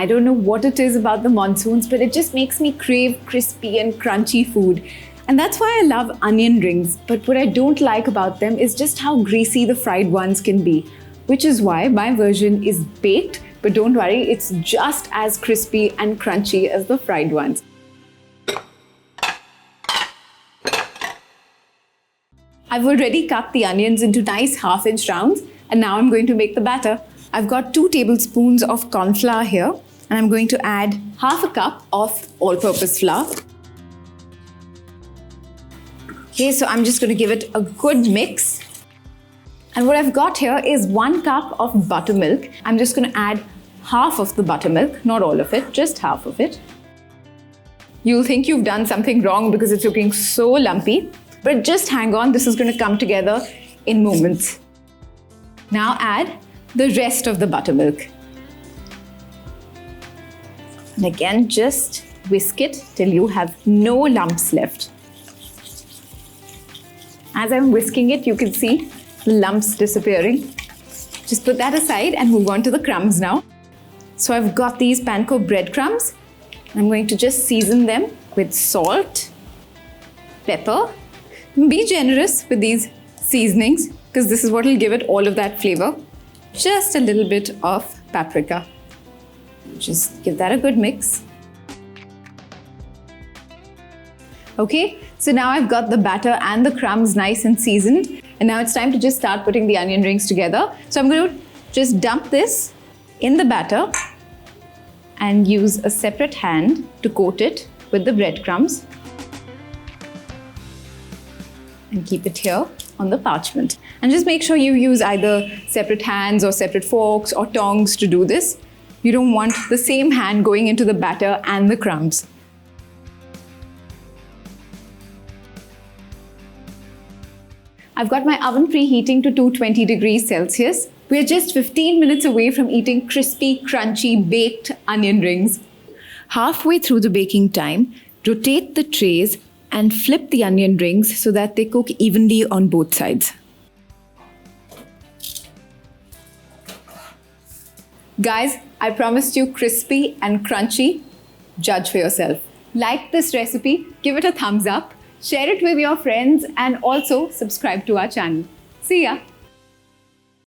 I don't know what it is about the monsoons, but it just makes me crave crispy and crunchy food. And that's why I love onion rings. But what I don't like about them is just how greasy the fried ones can be, which is why my version is baked. But don't worry, it's just as crispy and crunchy as the fried ones. I've already cut the onions into nice half-inch rounds, and now I'm going to make the batter. I've got 2 tablespoons of corn flour here, and I'm going to add half a cup of all-purpose flour. Okay, so I'm just going to give it a good mix. And what I've got here is 1 cup of buttermilk. I'm just going to add half of the buttermilk, not all of it, just half of it. You'll think you've done something wrong because it's looking so lumpy, but just hang on, this is going to come together in moments. Now add the rest of the buttermilk. And again, just whisk it till you have no lumps left. As I'm whisking it, you can see the lumps disappearing. Just put that aside and move on to the crumbs now. So I've got these Panko breadcrumbs. I'm going to just season them with salt, pepper. Be generous with these seasonings because this is what will give it all of that flavor. Just a little bit of paprika. Just give that a good mix. Okay, so now I've got the batter and the crumbs nice and seasoned. And now it's time to just start putting the onion rings together. So I'm going to just dump this in the batter and use a separate hand to coat it with the breadcrumbs. And keep it here on the parchment. And just make sure you use either separate hands or separate forks or tongs to do this. You don't want the same hand going into the batter and the crumbs. I've got my oven preheating to 220 degrees Celsius. We're just 15 minutes away from eating crispy, crunchy, baked onion rings. Halfway through the baking time, rotate the trays and flip the onion rings so that they cook evenly on both sides. Guys, I promised you crispy and crunchy. Judge for yourself. Like this recipe, give it a thumbs up, share it with your friends, and also subscribe to our channel. See ya!